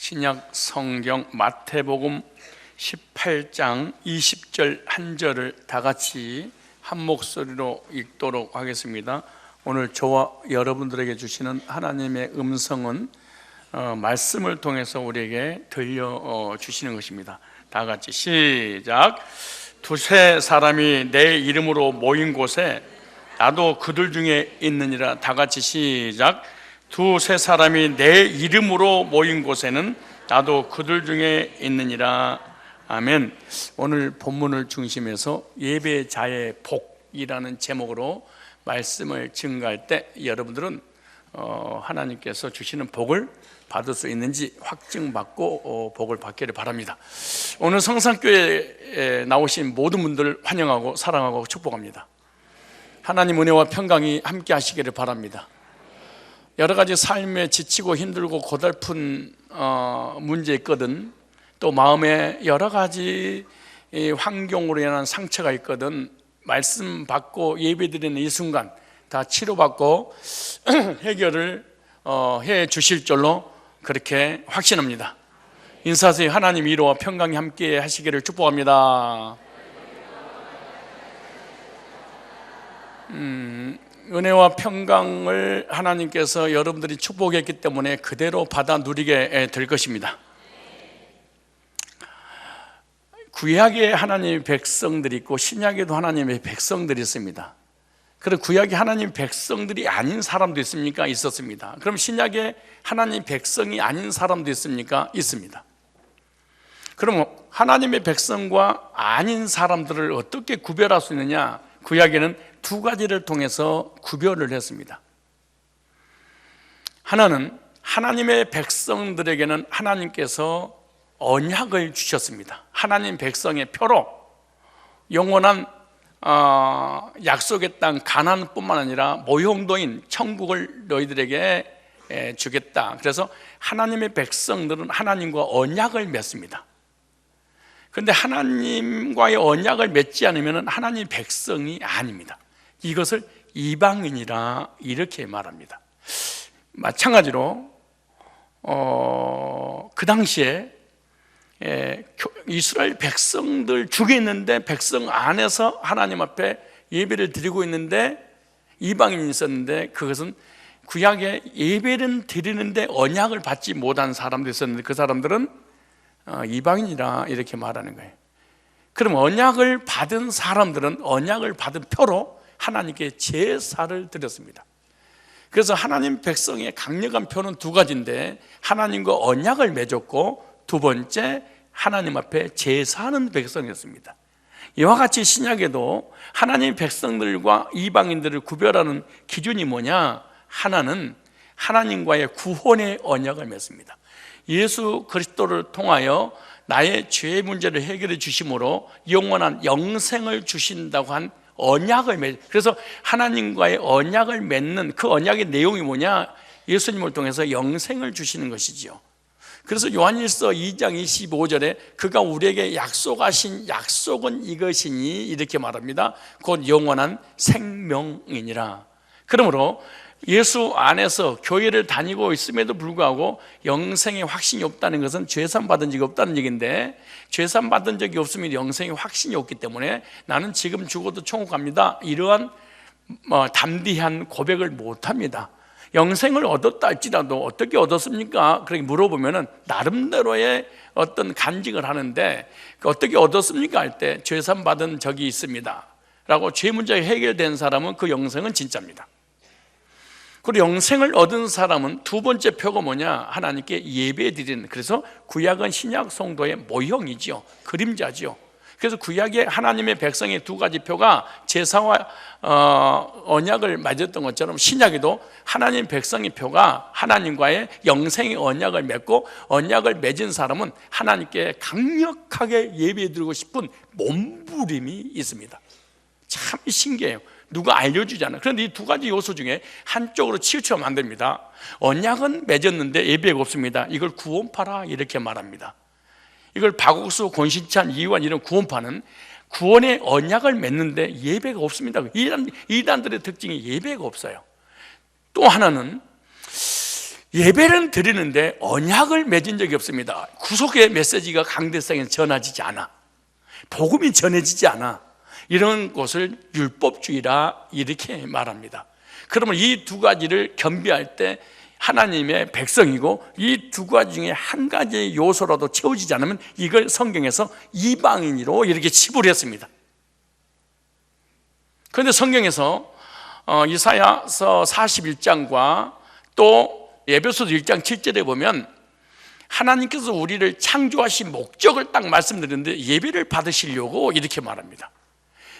신약 성경 마태복음 18장 20절 한 절을 다 같이 한 목소리로 읽도록 하겠습니다. 오늘 저와 여러분들에게 주시는 하나님의 음성은 말씀을 통해서 우리에게 들려주시는 것입니다. 다 같이 시작. 두세 사람이 내 이름으로 모인 곳에 나도 그들 중에 있느니라. 다 같이 시작. 두세 사람이 내 이름으로 모인 곳에는 나도 그들 중에 있느니라. 아멘. 오늘 본문을 중심해서 예배자의 복이라는 제목으로 말씀을 증거할 때 여러분들은 하나님께서 주시는 복을 받을 수 있는지 확증받고 복을 받기를 바랍니다. 오늘 성산교회에 나오신 모든 분들 환영하고 사랑하고 축복합니다. 하나님 은혜와 평강이 함께 하시기를 바랍니다. 여러 가지 삶에 지치고 힘들고 고달픈 문제 있거든, 또 마음에 여러 가지 환경으로 인한 상처가 있거든, 말씀 받고 예배 드리는 이 순간 다 치료받고 해결을 해 주실 줄로 그렇게 확신합니다. 인사하세요. 하나님 위로와 평강이 함께 하시기를 축복합니다. 은혜와 평강을 하나님께서 여러분들이 축복했기 때문에 그대로 받아 누리게 될 것입니다. 구약에 하나님의 백성들이 있고 신약에도 하나님의 백성들이 있습니다. 그리고 구약에 하나님 백성들이 아닌 사람도 있습니까? 있었습니다. 그럼 신약에 하나님 백성이 아닌 사람도 있습니까? 있습니다. 그럼 하나님의 백성과 아닌 사람들을 어떻게 구별할 수 있느냐? 구약에는 두 가지를 통해서 구별을 했습니다. 하나는 하나님의 백성들에게는 하나님께서 언약을 주셨습니다. 하나님 백성의 표로 영원한 약속의 땅 가나안뿐만 아니라 모형도인 천국을 너희들에게 주겠다. 그래서 하나님의 백성들은 하나님과 언약을 맺습니다. 그런데 하나님과의 언약을 맺지 않으면 하나님 백성이 아닙니다. 이것을 이방인이라 이렇게 말합니다. 마찬가지로 그 당시에 이스라엘 백성들 중에 있는데 백성 안에서 하나님 앞에 예배를 드리고 있는데 이방인이 있었는데, 그것은 구약에 예배는 드리는데 언약을 받지 못한 사람도 있었는데 그 사람들은 이방인이라 이렇게 말하는 거예요. 그럼 언약을 받은 사람들은 언약을 받은 표로 하나님께 제사를 드렸습니다. 그래서 하나님 백성의 강력한 표는 두 가지인데, 하나님과 언약을 맺었고 두 번째 하나님 앞에 제사하는 백성이었습니다. 이와 같이 신약에도 하나님 백성들과 이방인들을 구별하는 기준이 뭐냐? 하나는 하나님과의 구원의 언약을 맺습니다. 예수 그리스도를 통하여 나의 죄 문제를 해결해 주심으로 영원한 영생을 주신다고 한 언약을 그래서 하나님과의 언약을 맺는 그 언약의 내용이 뭐냐? 예수님을 통해서 영생을 주시는 것이지요. 그래서 요한일서 2장 25절에 그가 우리에게 약속하신 약속은 이것이니 이렇게 말합니다. 곧 영원한 생명이니라. 그러므로 예수 안에서 교회를 다니고 있음에도 불구하고 영생의 확신이 없다는 것은 죄산 받은 적이 없다는 얘기인데, 죄산 받은 적이 없으면 영생의 확신이 없기 때문에 나는 지금 죽어도 천국 갑니다, 이러한 담대한 고백을 못합니다. 영생을 얻었다 할지라도 어떻게 얻었습니까? 그렇게 물어보면 나름대로의 어떤 간증을 하는데, 어떻게 얻었습니까? 할 때 죄산 받은 적이 있습니다 라고 죄 문제가 해결된 사람은 그 영생은 진짜입니다. 그리고 영생을 얻은 사람은 두 번째 표가 뭐냐? 하나님께 예배 드리는, 그래서 구약은 신약 성도의 모형이지요, 그림자지요. 그래서 구약의 하나님의 백성의 두 가지 표가 제사와 언약을 맺었던 것처럼 신약에도 하나님 백성의 표가 하나님과의 영생의 언약을 맺고, 언약을 맺은 사람은 하나님께 강력하게 예배드리고 싶은 몸부림이 있습니다. 참 신기해요. 누가 알려주잖아요. 그런데 이 두 가지 요소 중에 한쪽으로 치우치면 안 됩니다. 언약은 맺었는데 예배가 없습니다. 이걸 구원파라 이렇게 말합니다. 이걸 박옥수, 권신찬, 이완 이런 구원파는 구원의 언약을 맺는데 예배가 없습니다. 이단들의 특징이 예배가 없어요. 또 하나는 예배는 드리는데 언약을 맺은 적이 없습니다. 구속의 메시지가 강대상에 전해지지 않아, 복음이 전해지지 않아, 이런 것을 율법주의라 이렇게 말합니다. 그러면 이 두 가지를 겸비할 때 하나님의 백성이고, 이 두 가지 중에 한 가지 요소라도 채워지지 않으면 이걸 성경에서 이방인으로 이렇게 치부를 했습니다. 그런데 성경에서 이사야서 41장과 또 에베소서 1장 7절에 보면 하나님께서 우리를 창조하신 목적을 딱 말씀드리는데, 예배를 받으시려고 이렇게 말합니다.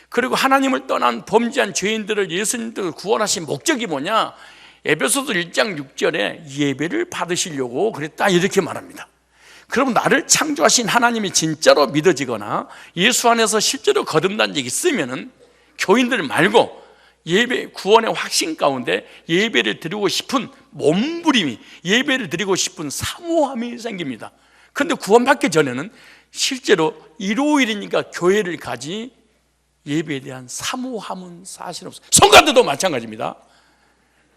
그리고 하나님을 떠난 범죄한 죄인들을 예수님께서 구원하신 목적이 뭐냐? 에베소서 1장 6절에 예배를 받으시려고 그랬다 이렇게 말합니다. 그럼 나를 창조하신 하나님이 진짜로 믿어지거나 예수 안에서 실제로 거듭난 적이 있으면은 교인들 말고 예배 구원의 확신 가운데 예배를 드리고 싶은 몸부림이, 예배를 드리고 싶은 사모함이 생깁니다. 그런데 구원받기 전에는 실제로 일요일이니까 교회를 가지 예배에 대한 사모함은 사실 없어요. 성가대도 마찬가지입니다.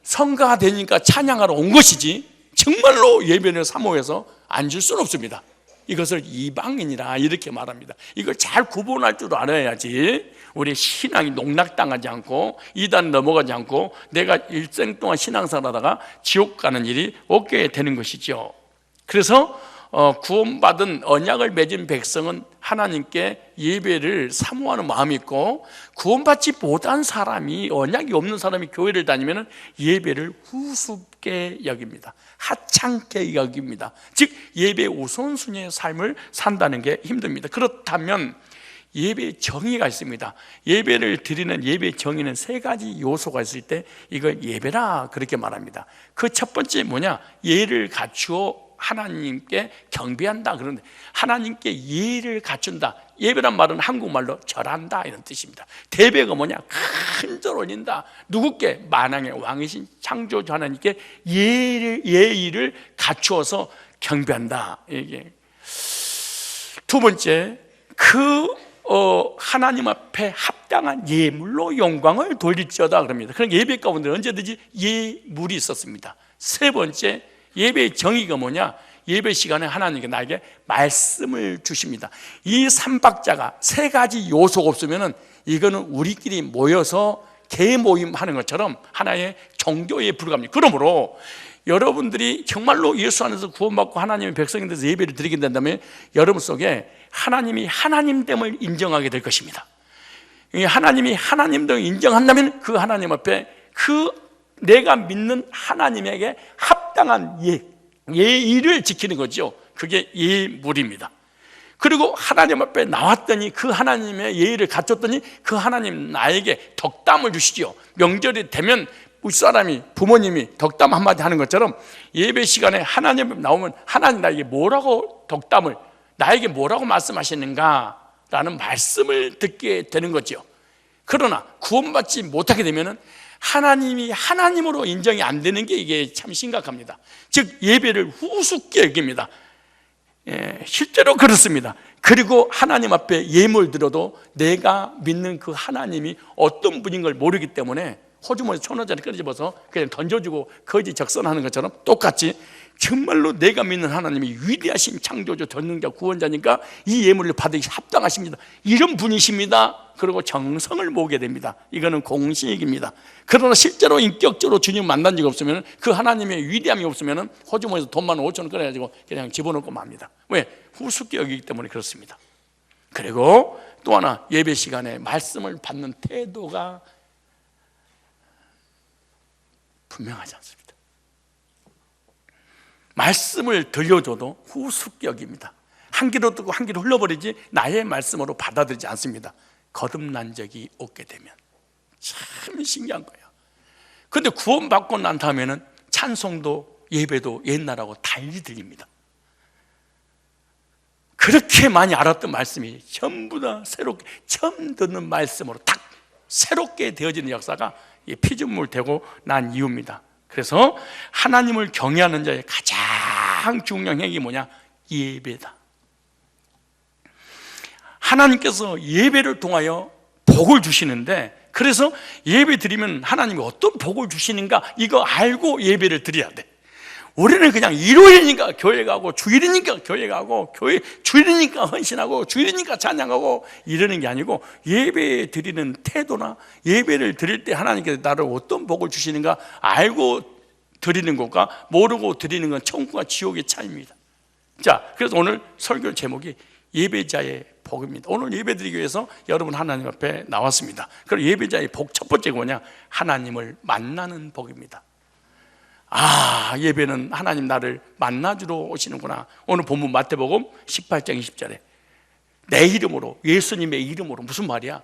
성가가 되니까 찬양하러 온 것이지 정말로 예배를 사모해서 앉을 수는 없습니다. 이것을 이방인이라 이렇게 말합니다. 이걸 잘 구분할 줄 알아야지 우리 신앙이 농락당하지 않고 이단 넘어가지 않고 내가 일생 동안 신앙생활하다가 지옥 가는 일이 없게 되는 것이죠. 그래서 구원받은 언약을 맺은 백성은 하나님께 예배를 사모하는 마음이 있고, 구원받지 못한 사람이, 언약이 없는 사람이 교회를 다니면 예배를 우습게 여깁니다. 하찮게 여깁니다. 즉 예배 우선순위의 삶을 산다는 게 힘듭니다. 그렇다면 예배의 정의가 있습니다. 예배를 드리는 예배의 정의는 세 가지 요소가 있을 때 이걸 예배라 그렇게 말합니다. 그 첫 번째 뭐냐? 예를 갖추어 하나님께 경배한다. 그런데 하나님께 예를 갖춘다. 예배란 말은 한국말로 절한다 이런 뜻입니다. 대배가 뭐냐? 큰 절 올린다. 누구께? 만왕의 왕이신 창조주 하나님께 예의를 갖추어서 경배한다. 이게 두 번째, 하나님 앞에 합당한 예물로 영광을 돌릴지어다 그럽니다. 그런 예배 가운데 언제든지 예물이 있었습니다. 세 번째, 예배의 정의가 뭐냐? 예배 시간에 하나님께 나에게 말씀을 주십니다. 이 삼박자가 세 가지 요소가 없으면 이거는 우리끼리 모여서 개모임 하는 것처럼 하나의 종교에 불과합니다. 그러므로 여러분들이 정말로 예수 안에서 구원받고 하나님의 백성이 돼서 예배를 드리게 된다면 여러분 속에 하나님이 하나님됨을 인정하게 될 것입니다. 하나님이 하나님됨을 인정한다면 그 하나님 앞에 내가 믿는 하나님에게 합당한 예의를 지키는 거죠. 그게 예물입니다. 그리고 하나님 앞에 나왔더니 그 하나님의 예의를 갖췄더니 그 하나님 나에게 덕담을 주시죠. 명절이 되면 윗사람이, 부모님이 덕담 한마디 하는 것처럼 예배 시간에 하나님 앞에 나오면 하나님 나에게 뭐라고 나에게 뭐라고 말씀하시는가 라는 말씀을 듣게 되는 거죠. 그러나 구원받지 못하게 되면 하나님이 하나님으로 인정이 안 되는 게 이게 참 심각합니다. 즉 예배를 우습게 여깁니다. 실제로 그렇습니다. 그리고 하나님 앞에 예물 들어도 내가 믿는 그 하나님이 어떤 분인 걸 모르기 때문에 호주머니 1,000원짜리 꺼내집어서 그냥 던져주고 거지 적선하는 것처럼 똑같이 정말로 내가 믿는 하나님이 위대하신 창조주, 전능자, 구원자니까 이 예물을 받으시 합당하십니다. 이런 분이십니다. 그리고 정성을 모으게 됩니다. 이거는 공식입니다. 그러나 실제로 인격적으로 주님 만난 적이 없으면, 그 하나님의 위대함이 없으면 호주머니에서 돈만 5,000원 꺼내가지고 그냥 집어넣고 맙니다. 왜? 우습게 여기기 때문에 그렇습니다. 그리고 또 하나, 예배 시간에 말씀을 받는 태도가 분명하지 않습니다. 말씀을 들려줘도 우습게 여깁니다. 한 귀로 듣고 한 귀로 흘러버리지 나의 말씀으로 받아들이지 않습니다. 거듭난 적이 없게 되면. 참 신기한 거예요. 그런데 구원받고 난 다음에는 찬송도 예배도 옛날하고 달리 들립니다. 그렇게 많이 알았던 말씀이 전부 다 새롭게 처음 듣는 말씀으로 딱 새롭게 되어지는 역사가 피조물 되고 난 이유입니다. 그래서 하나님을 경외하는 자의 가장 중요한 행위 뭐냐? 예배다. 하나님께서 예배를 통하여 복을 주시는데, 그래서 예배 드리면 하나님이 어떤 복을 주시는가 이거 알고 예배를 드려야 돼. 우리는 그냥 일요일이니까 교회 가고, 주일이니까 교회 가고, 교회 주일이니까 헌신하고, 주일이니까 찬양하고 이러는 게 아니고, 예배 드리는 태도나 예배를 드릴 때 하나님께서 나를 어떤 복을 주시는가 알고 드리는 것과 모르고 드리는 건 천국과 지옥의 차이입니다. 자, 그래서 오늘 설교 제목이 예배자의 복입니다. 오늘 예배 드리기 위해서 여러분 하나님 앞에 나왔습니다. 그럼 예배자의 복 첫 번째가 뭐냐? 하나님을 만나는 복입니다. 예배는 하나님 나를 만나주러 오시는구나. 오늘 본문 마태복음 18장 20절에 내 이름으로, 예수님의 이름으로. 무슨 말이야?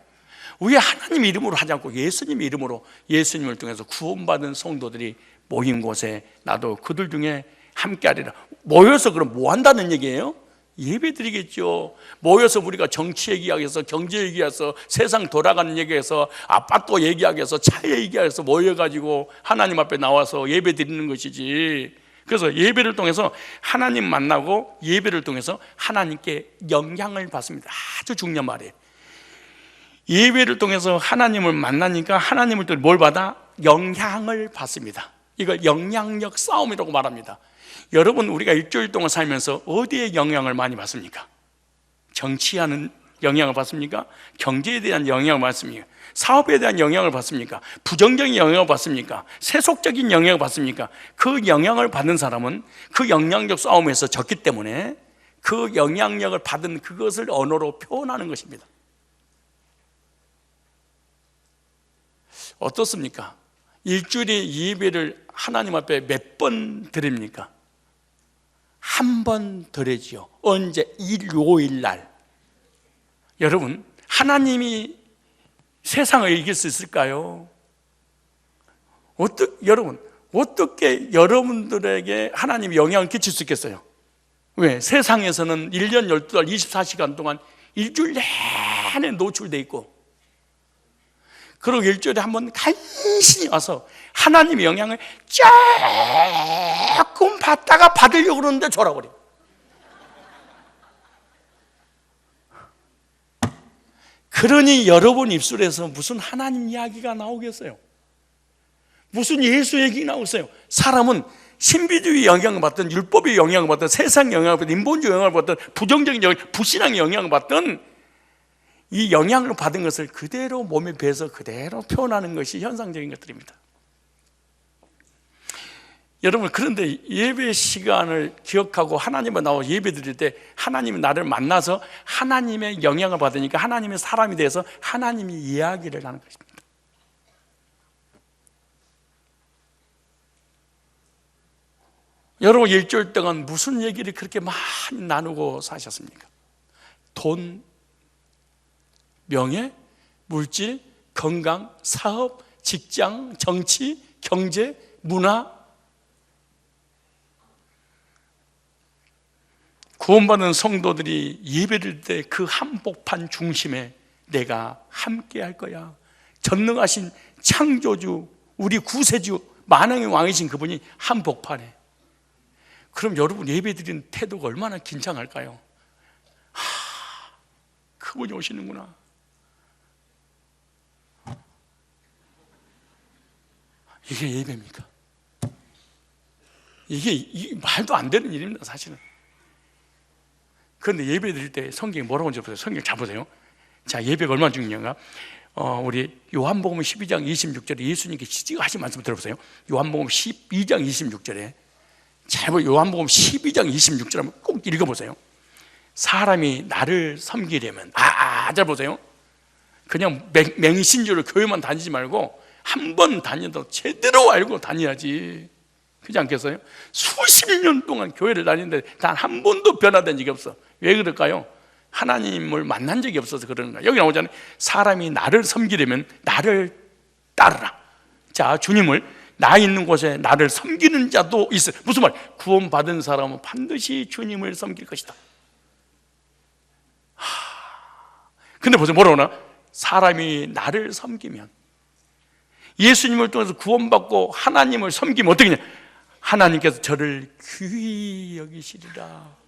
왜 하나님 이름으로 하지 않고 예수님의 이름으로, 예수님을 통해서 구원받은 성도들이 모인 곳에 나도 그들 중에 함께하리라. 모여서 그럼 뭐 한다는 얘기예요? 예배 드리겠죠. 모여서 우리가 정치 얘기하겠어, 경제 얘기해서, 세상 돌아가는 얘기해서, 아파트 얘기하겠어, 차 얘기해서 모여가지고 하나님 앞에 나와서 예배 드리는 것이지. 그래서 예배를 통해서 하나님 만나고, 예배를 통해서 하나님께 영향을 받습니다. 아주 중요한 말이에요. 예배를 통해서 하나님을 만나니까 하나님을 또 뭘 받아? 영향을 받습니다. 이걸 영향력 싸움이라고 말합니다. 여러분, 우리가 일주일 동안 살면서 어디에 영향을 많이 받습니까? 정치하는 영향을 받습니까? 경제에 대한 영향을 받습니까? 사업에 대한 영향을 받습니까? 부정적인 영향을 받습니까? 세속적인 영향을 받습니까? 그 영향을 받는 사람은 그 영향력 싸움에서 졌기 때문에 그 영향력을 받은 그것을 언어로 표현하는 것입니다. 어떻습니까? 일주일에 예배를 하나님 앞에 몇 번 드립니까? 한 번 드리지요. 언제? 일요일 날. 여러분, 하나님이 세상을 이길 수 있을까요? 여러분, 어떻게 여러분들에게 하나님이 영향을 끼칠 수 있겠어요? 왜? 세상에서는 1년 12달 24시간 동안 일주일 내내 노출돼 있고, 그리고 일주일에 한 번 간신히 와서 하나님의 영향을 조금 받다가 받으려고 그러는데 졸아버려. 그러니 여러분 입술에서 무슨 하나님 이야기가 나오겠어요? 무슨 예수 얘기 나오세요? 사람은 신비주의 영향을 받든, 율법의 영향을 받든, 세상 영향을 받든, 인본주의 영향을 받든, 부정적인 영향, 불신앙의 영향을 받든, 이 영향을 받은 것을 그대로 몸에 배서 그대로 표현하는 것이 현상적인 것들입니다. 여러분, 그런데 예배 시간을 기억하고 하나님을 나와 예배 드릴 때 하나님이 나를 만나서 하나님의 영향을 받으니까 하나님의 사람이 돼서 하나님이 이야기를 하는 것입니다. 여러분, 일주일 동안 무슨 얘기를 그렇게 많이 나누고 사셨습니까? 돈, 명예, 물질, 건강, 사업, 직장, 정치, 경제, 문화. 구원받은 성도들이 예배드릴 때 그 한복판 중심에 내가 함께 할 거야. 전능하신 창조주, 우리 구세주, 만왕의 왕이신 그분이 한복판에. 그럼 여러분 예배드리는 태도가 얼마나 긴장할까요? 그분이 오시는구나. 이게 예배입니까? 이게 말도 안 되는 일입니다, 사실은. 그런데 예배 드릴 때 성경이 뭐라고 하는지 보세요. 성경 잘 보세요. 자, 예배가 얼마나 중요한가? 우리 요한복음 12장 26절에 예수님께 하신 말씀 들어보세요. 요한복음 12장 26절에 잘 보세요. 요한복음 12장 26절 한번 꼭 읽어보세요. 사람이 나를 섬기려면, 잘 보세요. 그냥 맹신주로 교회만 다니지 말고 한 번 다니도 제대로 알고 다녀야지. 그렇지 않겠어요? 수십 년 동안 교회를 다니는데 단 한 번도 변화된 적이 없어. 왜 그럴까요? 하나님을 만난 적이 없어서 그러는 거야. 여기 나오잖아요. 사람이 나를 섬기려면 나를 따르라. 자, 주님을 나 있는 곳에 나를 섬기는 자도 있어요. 무슨 말? 구원받은 사람은 반드시 주님을 섬길 것이다. 근데 보세요. 뭐라고 하나? 사람이 나를 섬기면, 예수님을 통해서 구원받고 하나님을 섬기면 어떻게 하냐? 하나님께서 저를 귀히 여기시리라.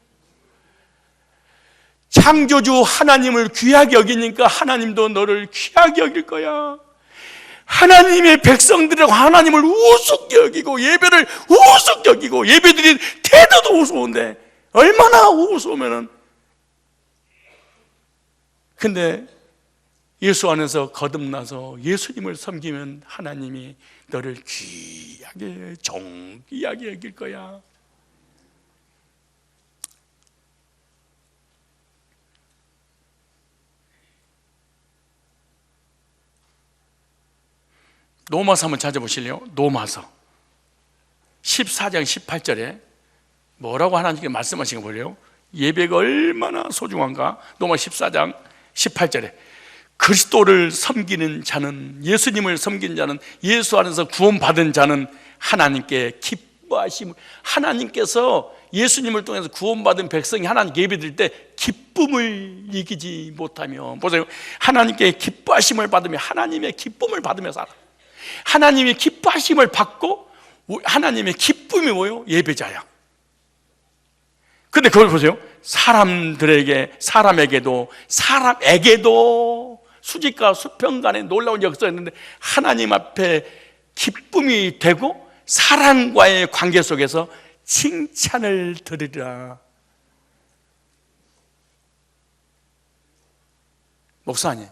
창조주 하나님을 귀하게 여기니까 하나님도 너를 귀하게 여길 거야. 하나님의 백성들이라고 하나님을 우습게 여기고 예배를 우습게 여기고 예배드린 태도도 우스운데 얼마나 우스우면은. 근데 예수 안에서 거듭나서 예수님을 섬기면 하나님이 너를 귀하게 정귀하게 여길 거야. 로마서 한번 찾아보실래요? 로마서 14장 18절에 뭐라고 하나님께 말씀하신 거 보래요? 예배가 얼마나 소중한가? 로마 14장 18절에 그리스도를 섬기는 자는, 예수님을 섬기는 자는, 예수 안에서 구원받은 자는 하나님께 기뻐하심을, 하나님께서 예수님을 통해서 구원받은 백성이 하나님께 예배드릴 때 기쁨을 이기지 못하며, 보세요, 하나님께 기뻐하심을 받으며 하나님의 기쁨을 받으며 살아. 하나님의 기뻐하심을 받고 하나님의 기쁨이 뭐예요? 예배자야. 근데 그걸 보세요. 사람에게도 수직과 수평 간에 놀라운 역사가 있는데 하나님 앞에 기쁨이 되고 사람과의 관계 속에서 칭찬을 드리라. 목사님,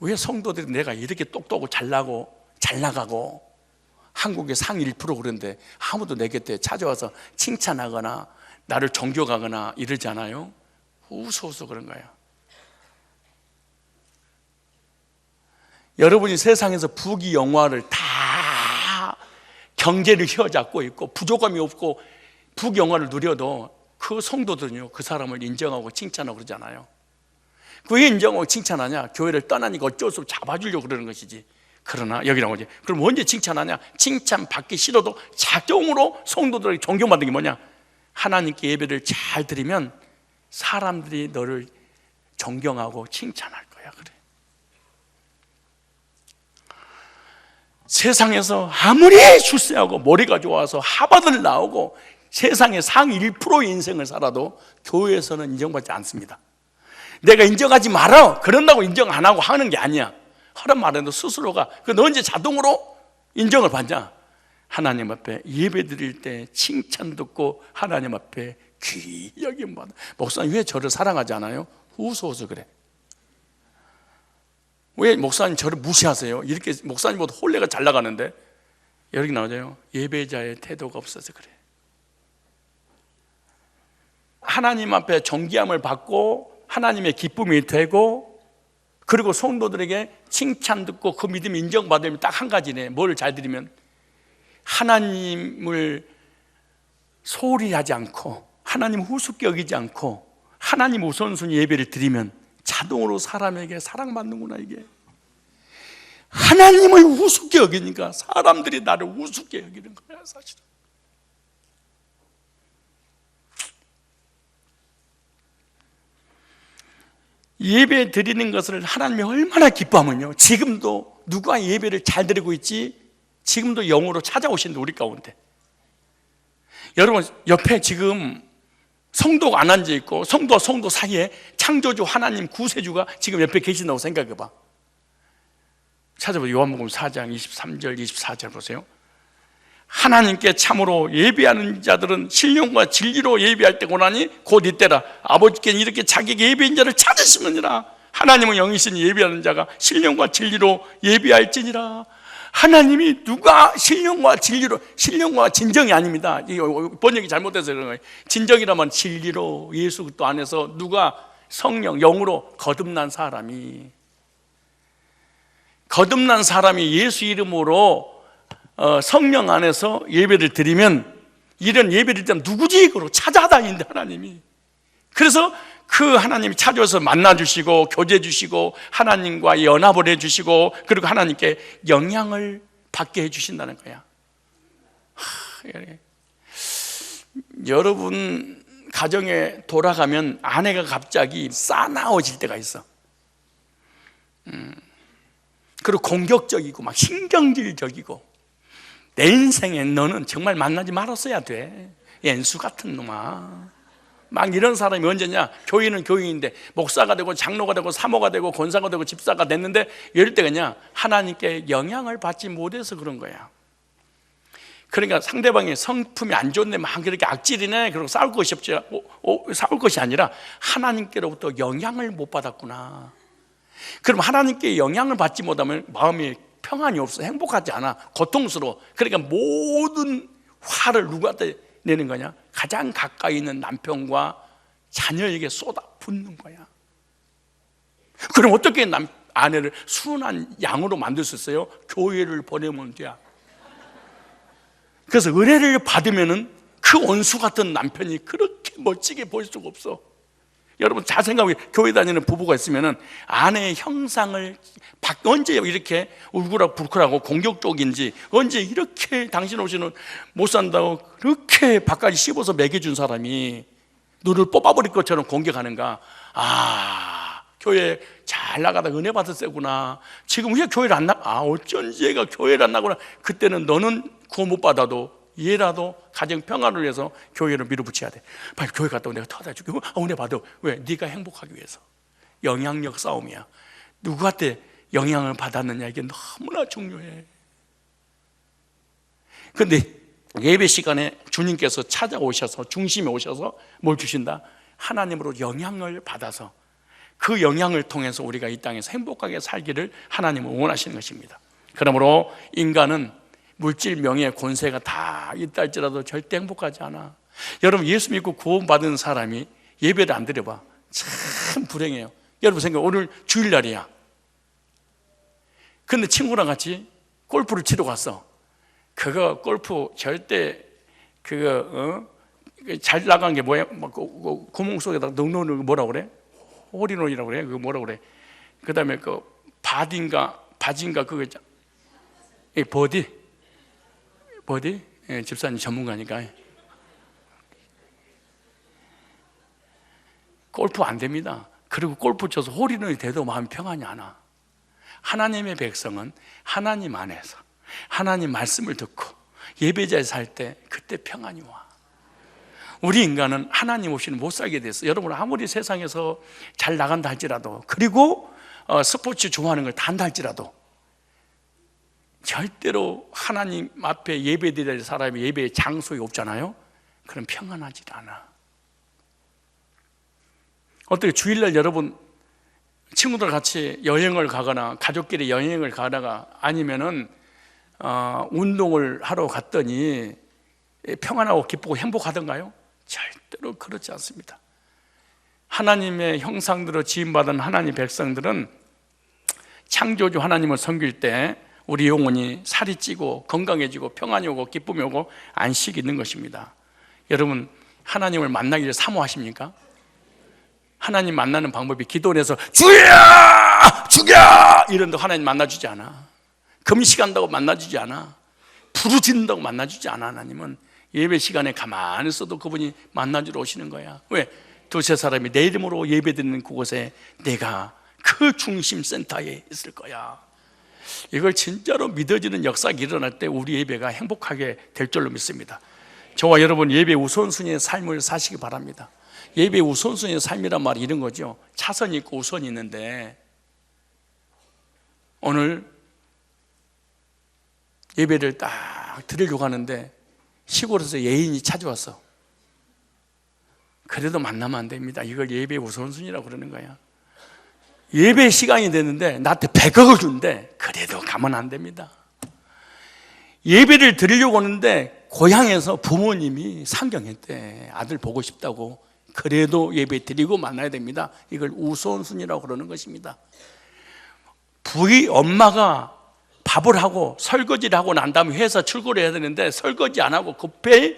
왜 성도들이 내가 이렇게 똑똑하고 잘 나가고 한국의 상위 1% 그런데 아무도 내 곁에 찾아와서 칭찬하거나 나를 존경하거나 이러지 않아요? 우스워서 그런 거예요. 여러분이 세상에서 부귀 영화를 다 경제를 휘어잡고 있고 부족함이 없고 부귀 영화를 누려도 그 성도들은요, 그 사람을 인정하고 칭찬하고 그러잖아요. 왜 인정하고 칭찬하냐? 교회를 떠나니까 어쩔 수 없이 잡아주려고 그러는 것이지. 그러나 여기 나오지. 그럼 언제 칭찬하냐? 칭찬받기 싫어도 자동으로 성도들에게 존경받는 게 뭐냐? 하나님께 예배를 잘 드리면 사람들이 너를 존경하고 칭찬할 거야. 그래. 세상에서 아무리 출세하고 머리가 좋아서 하버드를 나오고 세상의 상위 1%의 인생을 살아도 교회에서는 인정받지 않습니다. 내가 인정하지 말아, 그런다고 인정 안 하고 하는 게 아니야. 하란 말해도 스스로가 너 언제 자동으로 인정을 받냐? 하나님 앞에 예배 드릴 때 칭찬 듣고 하나님 앞에 귀 여김 받아. 목사님 왜 저를 사랑하지 않아요? 우스워서 그래. 왜 목사님 저를 무시하세요? 이렇게 목사님보다 홀레가 잘 나가는데. 여기 나오죠. 예배자의 태도가 없어서 그래. 하나님 앞에 존귀함을 받고 하나님의 기쁨이 되고, 그리고 성도들에게 칭찬 듣고 그 믿음이 인정받으면 딱 한 가지네. 뭘 잘 드리면 하나님을 소홀히 하지 않고 하나님을 우습게 여기지 않고 하나님 우선순위 예배를 드리면 자동으로 사람에게 사랑받는구나. 이게 하나님을 우습게 여기니까 사람들이 나를 우습게 여기는 거야. 사실은 예배 드리는 것을 하나님이 얼마나 기뻐하면요, 지금도 누가 예배를 잘 드리고 있지? 지금도 영으로 찾아오시는데 우리 가운데 여러분 옆에 지금 성도가 안 앉아있고 성도와 성도 사이에 창조주 하나님 구세주가 지금 옆에 계신다고 생각해봐. 찾아보세요. 요한복음 4장 23절 24절 보세요. 하나님께 참으로 예배하는 자들은 신령과 진리로 예배할 때 고나니 곧 이때라. 아버지께는 이렇게 자기에게 예배인 자를 찾으시느니라. 하나님은 영이시니 예배하는 자가 신령과 진리로 예배할지니라. 하나님이 누가 신령과 진리로, 신령과 진정이 아닙니다. 번역이 잘못돼서 그런 거예요. 진정이라면 진리로 예수 그리스도 안에서 누가 성령, 영으로 거듭난 사람이 예수 이름으로 성령 안에서 예배를 드리면, 이런 예배를 드리면 누구지? 그러고 찾아다니는데 하나님이. 그래서 그 하나님이 찾아와서 만나주시고 교제해주시고 하나님과 연합을 해주시고 그리고 하나님께 영향을 받게 해주신다는 거야. 여러분 가정에 돌아가면 아내가 갑자기 싸나워질 때가 있어. 그리고 공격적이고 막 신경질적이고, 내 인생에 너는 정말 만나지 말았어야 돼. 연수 같은 놈아. 막 이런 사람이 언제냐? 교인은 교인인데 목사가 되고 장로가 되고 사모가 되고 권사가 되고 집사가 됐는데 이럴 때가 그냥 하나님께 영향을 받지 못해서 그런 거야. 그러니까 상대방의 성품이 안 좋네, 막 그렇게 악질이네, 그리고 싸울 것이 없지, 싸울 것이 아니라 하나님께로부터 영향을 못 받았구나. 그럼 하나님께 영향을 받지 못하면 마음이 평안이 없어, 행복하지 않아, 고통스러워. 그러니까 모든 화를 누구한테 내는 거냐? 가장 가까이 있는 남편과 자녀에게 쏟아붓는 거야. 그럼 어떻게 아내를 순한 양으로 만들 수 있어요? 교회를 보내면 돼. 그래서 은혜를 받으면은 그 원수 같은 남편이 그렇게 멋지게 보일 수가 없어. 여러분 잘 생각해. 교회 다니는 부부가 있으면은 아내의 형상을 언제 이렇게 울그락불크하고 공격적인지, 언제 이렇게 당신 없이는 못 산다고 그렇게 바깥이 씹어서 먹여준 사람이 너를 뽑아버릴 것처럼 공격하는가? 아, 교회 잘 나가다 은혜 받았구나. 지금 왜 교회를 안 나? 아, 어쩐지 얘가 교회를 안 나구나. 그때는 너는 구원 못 받아도 얘라도 가정 평안을 위해서 교회를 밀어붙여야 돼. 빨리 교회 갔다 오, 내가 터다 줄게. 은혜 받아. 왜? 네가 행복하기 위해서. 영향력 싸움이야. 누구한테 영향을 받았느냐, 이게 너무나 중요해. 그런데 예배 시간에 주님께서 찾아오셔서, 중심에 오셔서 뭘 주신다? 하나님으로 영향을 받아서 그 영향을 통해서 우리가 이 땅에서 행복하게 살기를 하나님은 원하시는 것입니다. 그러므로 인간은 물질, 명예, 권세가 다 있다 할지라도 절대 행복하지 않아. 여러분 예수 믿고 구원받은 사람이 예배를 안 드려봐, 참 불행해요. 여러분 생각해. 오늘 주일날이야. 근데 친구랑 같이 골프를 치러 갔어. 그거 골프 절대 잘 나간 게 뭐야? 구멍 속에다 넣는 거 뭐라고 그래? 홀인원이라고 그래? 그거 뭐라고 그래? 그 다음에 바진가 그거 있잖아. 버디? 예, 집사님 전문가니까. 골프 안 됩니다. 그리고 골프 쳐서 홀인원이 돼도 마음이 평안이 안 와. 하나님의 백성은 하나님 안에서 하나님 말씀을 듣고 예배자에 살 때 그때 평안이 와. 우리 인간은 하나님 없이는 못 살게 됐어. 여러분 아무리 세상에서 잘 나간다 할지라도, 그리고 스포츠 좋아하는 걸 다 한다 할지라도 절대로 하나님 앞에 예배드릴 사람이 예배의 장소에 없잖아요. 그럼 평안하지 않아. 어떻게 주일날 여러분 친구들 같이 여행을 가거나 가족끼리 여행을 가다가 아니면은 운동을 하러 갔더니 평안하고 기쁘고 행복하던가요? 절대로 그렇지 않습니다. 하나님의 형상대로 지음받은 하나님 백성들은 창조주 하나님을 섬길 때 우리 영혼이 살이 찌고 건강해지고 평안이 오고 기쁨이 오고 안식이 있는 것입니다. 여러분 하나님을 만나기를 사모하십니까? 하나님 만나는 방법이 기도를 해서 주야! 죽여! 이런데 하나님 만나주지 않아. 금식한다고 만나주지 않아. 부르짖는다고 만나주지 않아. 하나님은 예배 시간에 가만히 있어도 그분이 만나주러 오시는 거야. 왜? 두세 사람이 내 이름으로 예배드리는 그곳에 내가 그 중심 센터에 있을 거야. 이걸 진짜로 믿어지는 역사가 일어날 때 우리 예배가 행복하게 될 줄로 믿습니다. 저와 여러분 예배 우선순위의 삶을 사시기 바랍니다. 예배 우선순위의 삶이란 말이 이런 거죠. 차선이 있고 우선이 있는데, 오늘 예배를 딱 드리려고 하는데 시골에서 예인이 찾아왔어. 그래도 만나면 안 됩니다. 이걸 예배 우선순위라고 그러는 거야. 예배 시간이 됐는데 나한테 100억을 준대. 그래도 가면 안 됩니다. 예배를 드리려고 하는데 고향에서 부모님이 상경했대. 아들 보고 싶다고. 그래도 예배 드리고 만나야 됩니다. 이걸 우선순위라고 그러는 것입니다. 부이 엄마가 밥을 하고 설거지를 하고 난 다음에 회사 출근을 해야 되는데 설거지 안 하고 급히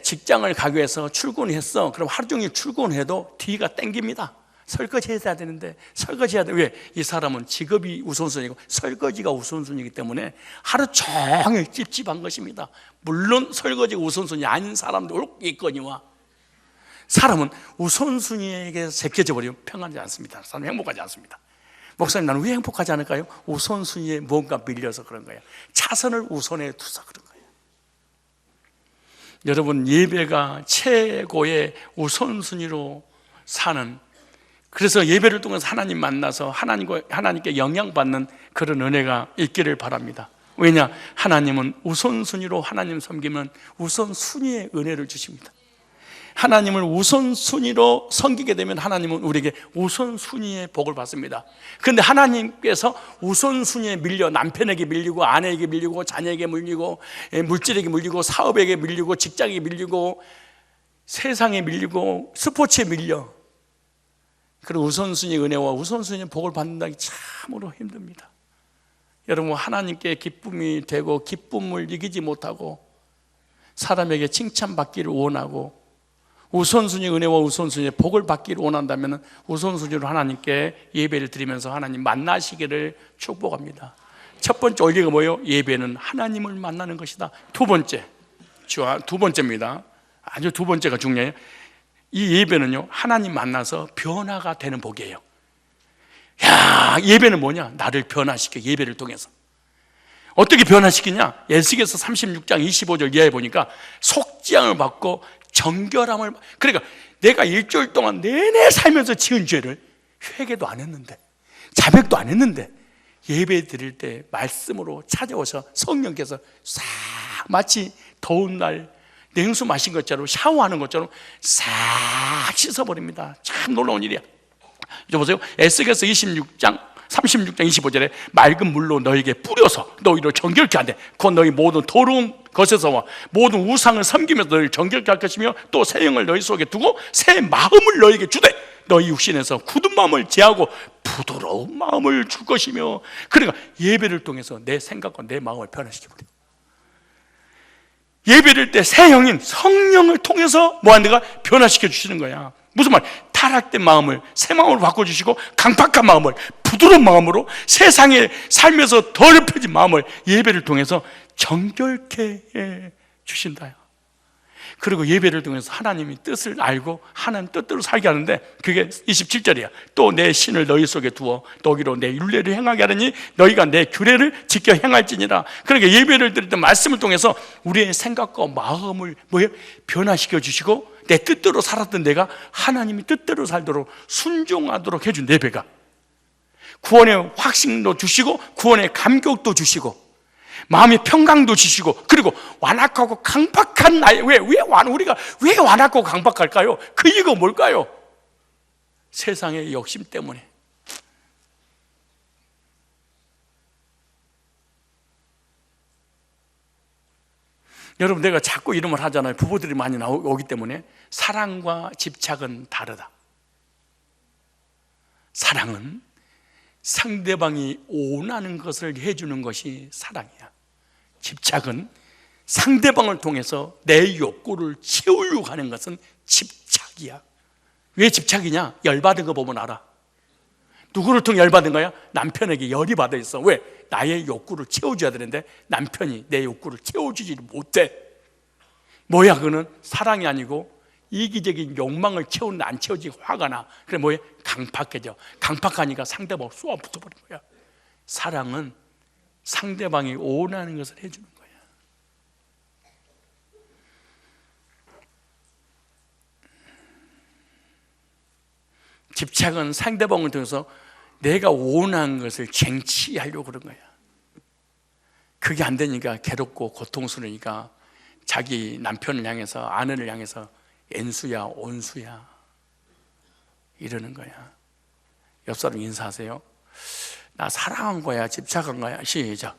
직장을 가기 위해서 출근했어. 그럼 하루 종일 출근해도 뒤가 땡깁니다. 설거지 해야 되는데 설거지 해야 돼. 왜? 이 사람은 직업이 우선순위고 설거지가 우선순위이기 때문에 하루 종일 찝찝한 것입니다. 물론 설거지가 우선순위 아닌 사람도 있거니와 사람은 우선순위에게 제껴져 버리면 평안하지 않습니다. 사람은 행복하지 않습니다. 목사님, 나는 왜 행복하지 않을까요? 우선순위에 뭔가 밀려서 그런 거예요. 차선을 우선에 두서 그런 거예요. 여러분, 예배가 최고의 우선순위로 사는, 그래서 예배를 통해서 하나님 만나서 하나님께 영향받는 그런 은혜가 있기를 바랍니다. 왜냐? 하나님은 우선순위로 하나님 섬기면 우선순위의 은혜를 주십니다. 하나님을 우선순위로 섬기게 되면 하나님은 우리에게 우선순위의 복을 받습니다. 그런데 하나님께서 우선순위에 밀려 남편에게 밀리고 아내에게 밀리고 자녀에게 밀리고 물질에게 밀리고 사업에게 밀리고 직장에 밀리고 세상에 밀리고 스포츠에 밀려, 그런 우선순위의 은혜와 우선순위의 복을 받는다기 참으로 힘듭니다. 여러분, 하나님께 기쁨이 되고 기쁨을 이기지 못하고 사람에게 칭찬받기를 원하고 우선순위 은혜와 우선순위의 복을 받기를 원한다면 우선순위로 하나님께 예배를 드리면서 하나님 만나시기를 축복합니다. 첫 번째 원리가 뭐예요? 예배는 하나님을 만나는 것이다. 두 번째입니다. 아주 두 번째가 중요해요. 이 예배는요, 하나님 만나서 변화가 되는 복이에요. 야, 예배는 뭐냐? 나를 변화시켜. 예배를 통해서 어떻게 변화시키냐? 에스겔서 36장 25절 이하에 보니까 속죄함을 받고 정결함을, 그러니까 내가 일주일 동안 내내 살면서 지은 죄를 회개도 안 했는데 자백도 안 했는데 예배 드릴 때 말씀으로 찾아오셔 성령께서 싹 마치 더운 날 냉수 마신 것처럼 샤워하는 것처럼 싹 씻어버립니다. 참 놀라운 일이야. 이제 보세요. 에스겔서 36장 25절에 맑은 물로 너에게 뿌려서 너희를 정결케 하되 곧 너희 모든 더러운 것에서와 모든 우상을 섬기면서 너희를 정결케 할 것이며 또 새 영을 너희 속에 두고 새 마음을 너희에게 주되 너희 육신에서 굳은 마음을 제하고 부드러운 마음을 줄 것이며. 그러니까 예배를 통해서 내 생각과 내 마음을 변화시켜버려. 예배를 때 새 영인 성령을 통해서 뭐하는가 변화시켜 주시는 거야. 무슨 말? 타락된 마음을 새 마음으로 바꿔주시고 강팍한 마음을 부드러운 마음으로 세상에 살면서 더럽혀진 마음을 예배를 통해서 정결케 해 주신다요. 그리고 예배를 통해서 하나님이 뜻을 알고 하나님 뜻대로 살게 하는데 그게 27절이야. 또 내 신을 너희 속에 두어 너희로 내 율례를 행하게 하려니 너희가 내 규례를 지켜 행할지니라. 그러니까 예배를 드릴 때 말씀을 통해서 우리의 생각과 마음을 변화시켜 주시고 내 뜻대로 살았던 내가 하나님이 뜻대로 살도록 순종하도록 해준 예배가 구원의 확신도 주시고 구원의 감격도 주시고 마음의 평강도 주시고 그리고 완악하고 강박한 우리가 왜 완악하고 강박할까요? 그 이유가 뭘까요? 세상의 욕심 때문에. 여러분, 내가 자꾸 이런 말 하잖아요. 부부들이 많이 오기 때문에. 사랑과 집착은 다르다. 사랑은 상대방이 원하는 것을 해주는 것이 사랑이야. 집착은 상대방을 통해서 내 욕구를 채우려고 하는 것은 집착이야. 왜 집착이냐? 열받은 거 보면 알아. 누구를 통해 열받은 거야? 남편에게 열이 받아 있어. 왜? 나의 욕구를 채워줘야 되는데 남편이 내 욕구를 채워주지 못해. 뭐야? 그거는 사랑이 아니고 이기적인 욕망을 채우는데 안 채워지고 화가 나. 그래 뭐야? 강팍해져. 강팍하니까 상대방을 쏘아 붙어버린 거야. 사랑은 상대방이 원하는 것을 해주는 거야. 집착은 상대방을 통해서 내가 원하는 것을 쟁취하려고 그런 거야. 그게 안 되니까 괴롭고 고통스러우니까 자기 남편을 향해서 아내를 향해서 엔수야 온수야 이러는 거야. 옆 사람 인사하세요. 나 사랑한 거야 집착한 거야? 시작.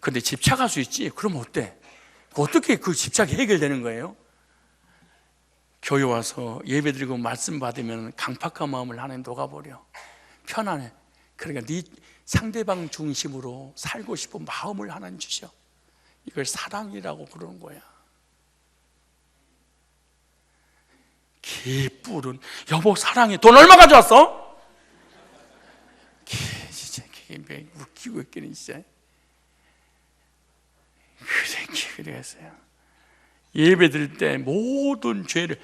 근데 집착할 수 있지? 그럼 어때? 어떻게 그 집착이 해결되는 거예요? 교회 와서 예배 드리고 말씀 받으면 강팍한 마음을 하나님 녹아버려. 편안해. 그러니까 네 상대방 중심으로 살고 싶은 마음을 하나님 주셔. 이걸 사랑이라고 부르는 거야. 개뿔은 여보 사랑해. 돈 얼마 가져왔어? 진짜 웃기고 있기는 진짜. 그랬어요. 예배 드릴 때 모든 죄를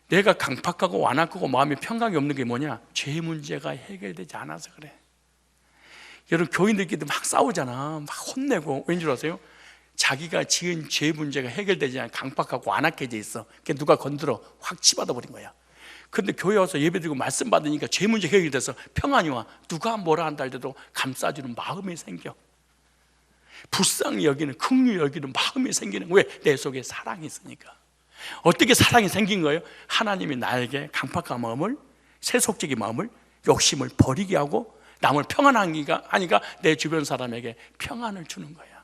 내가 강팍하고 완악하고 마음에 평강이 없는 게 뭐냐? 죄 문제가 해결되지 않아서 그래. 여러분 교인들끼리 막 싸우잖아. 막 혼내고. 왠 줄 아세요? 자기가 지은 죄 문제가 해결되지 않아 강박하고 완악해져 있어. 그게 누가 건드려 확 치받아 버린 거야. 근데 교회 와서 예배드리고 말씀 받으니까 죄 문제 해결돼서 평안이 와. 누가 뭐라 한다 할때도 감싸주는 마음이 생겨. 불쌍히 여기는, 긍휼히 여기는 마음이 생기는. 왜? 내 속에 사랑이 있으니까. 어떻게 사랑이 생긴 거예요? 하나님이 나에게 강팍한 마음을, 세속적인 마음을, 욕심을 버리게 하고 남을 평안하니까 내 주변 사람에게 평안을 주는 거야.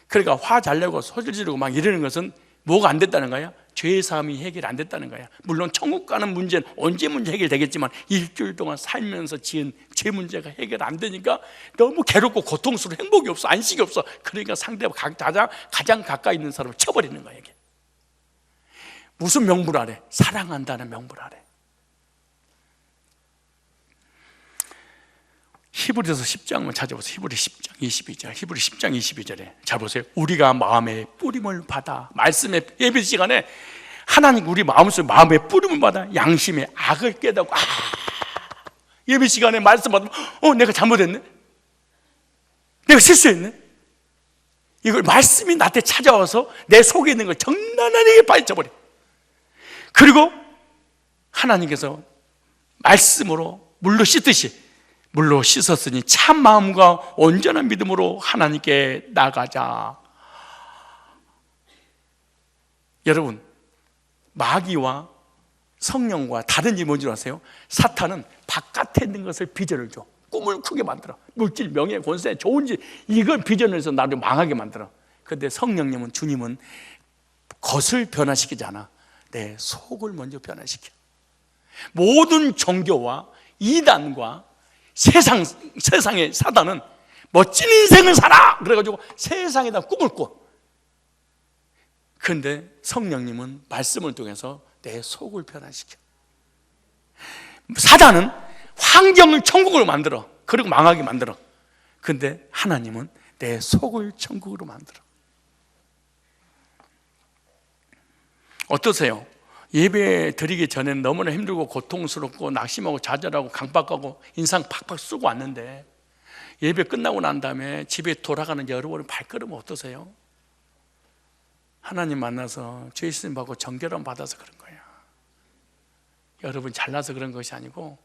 그러니까 화 잘 내고 소리 지르고 막 이러는 것은 뭐가 안 됐다는 거야? 죄 사함이 해결 안 됐다는 거야. 물론 천국 가는 문제는 언제 문제 해결되겠지만 일주일 동안 살면서 지은 죄 문제가 해결 안 되니까 너무 괴롭고 고통스러워. 행복이 없어, 안식이 없어. 그러니까 상대가 가장 가까이 있는 사람을 쳐버리는 거야. 이게 무슨 명분 아래? 사랑한다는 명분 아래. 히브리서 10장만 찾아보세요. 히브리 10장 22절. 히브리 10장 22절에 잘 보세요. 우리가 마음의 뿌림을 받아, 말씀의 예배 시간에 하나님 우리 마음속에 마음의 뿌림을 받아 양심의 악을 깨닫고, 예배 시간에 말씀 받으면 내가 잘못했네, 내가 실수했네. 이걸 말씀이 나한테 찾아와서 내 속에 있는 걸 적나라하게 파헤쳐버려. 그리고 하나님께서 말씀으로 물로 씻듯이 물로 씻었으니 참 마음과 온전한 믿음으로 하나님께 나가자. 여러분, 마귀와 성령과 다른 일이 뭔지 아세요? 사탄은 바깥에 있는 것을 비전을 줘. 꿈을 크게 만들어. 물질, 명예, 권세, 좋은 일, 이걸 비전을 해서 나를 망하게 만들어. 그런데 성령님은, 주님은 겉을 변화시키지 않아. 내 속을 먼저 변화시켜. 모든 종교와 이단과 세상의 사단은 멋진 인생을 살아! 그래가지고 세상에다 꿈을 꿔. 그런데 성령님은 말씀을 통해서 내 속을 변화시켜. 사단은 환경을 천국으로 만들어. 그리고 망하게 만들어. 그런데 하나님은 내 속을 천국으로 만들어. 어떠세요? 예배 드리기 전에는 너무나 힘들고 고통스럽고 낙심하고 좌절하고 강박하고 인상 팍팍 쓰고 왔는데 예배 끝나고 난 다음에 집에 돌아가는 여러분의 발걸음 어떠세요? 하나님 만나서 죄 씻음 받고 정결함 받아서 그런 거예요. 여러분 잘나서 그런 것이 아니고,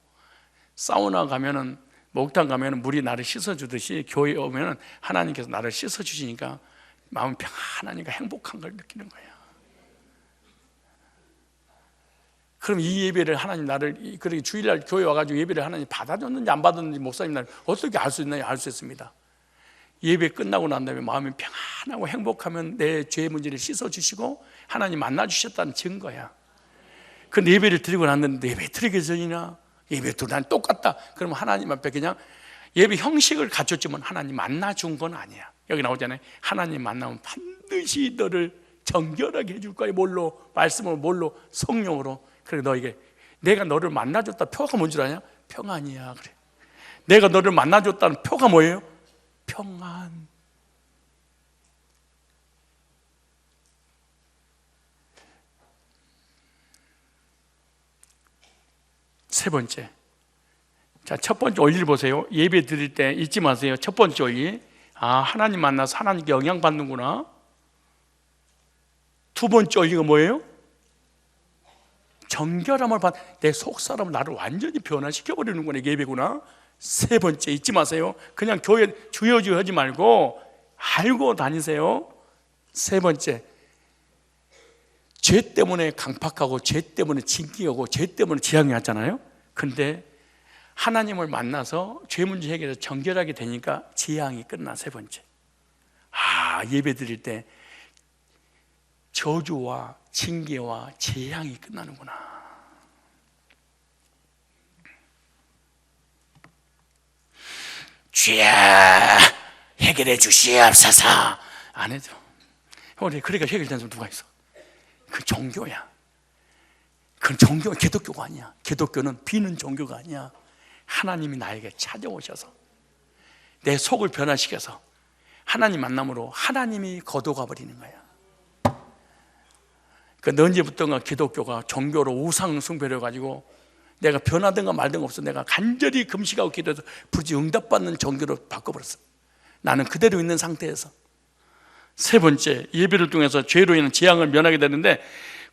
사우나 가면은, 목욕탕 가면은 물이 나를 씻어주듯이 교회에 오면은 하나님께서 나를 씻어주시니까 마음이 평안하니까 행복한 걸 느끼는 거예요. 그럼 이 예배를 하나님 나를, 그렇게 주일날 교회 와가지고 예배를 하나님 받아줬는지 안 받았는지 목사님 날 어떻게 알 수 있나요? 알 수 있습니다. 예배 끝나고 난 다음에 마음이 평안하고 행복하면 내 죄의 문제를 씻어주시고 하나님 만나주셨다는 증거야. 근데 예배를 드리고 났는데 예배 드리기 전이나 예배 드리고 난 똑같다. 그러면 하나님 앞에 그냥 예배 형식을 갖췄지만 하나님 만나준 건 아니야. 여기 나오잖아요. 하나님 만나면 반드시 너를 정결하게 해줄 거야. 뭘로? 말씀으로, 뭘로? 성령으로. 그래, 너에게 내가 너를 만나줬다 표가 뭔 줄 아냐? 평안이야. 그래, 내가 너를 만나줬다는 표가 뭐예요? 평안. 세 번째, 자, 첫 번째 원리를 보세요. 예배 드릴 때 잊지 마세요. 첫 번째 원리, 하나님 만나서 하나님께 영향받는구나. 두 번째 원리가 뭐예요? 정결함을 받, 내 속사람을 나를 완전히 변화시켜버리는구나. 예배구나. 세 번째 잊지 마세요. 그냥 교회 주여 하지 말고 알고 다니세요. 세 번째, 죄 때문에 강팍하고 죄 때문에 징계하고 죄 때문에 지향하잖아요. 근데 하나님을 만나서 죄 문제 해결해서 정결하게 되니까 지향이 끝나. 세 번째, 예배 드릴 때 저주와 징계와 재앙이 끝나는구나. 주여 해결해 주시옵소서 안 해도 우리 그러니까 해결된 사람 누가 있어? 그 종교야. 그건 종교, 기독교가 아니야. 기독교는 비는 종교가 아니야. 하나님이 나에게 찾아오셔서 내 속을 변화시켜서 하나님 만남으로 하나님이 거둬가 버리는 거야. 그 언제부턴가 기독교가 종교로 우상 숭배를 가지고 내가 변하든가 말든가 없어. 내가 간절히 금식하고 기도해서 부르지 응답받는 종교로 바꿔버렸어. 나는 그대로 있는 상태에서. 세 번째, 예배를 통해서 죄로 인한 재앙을 면하게 되는데,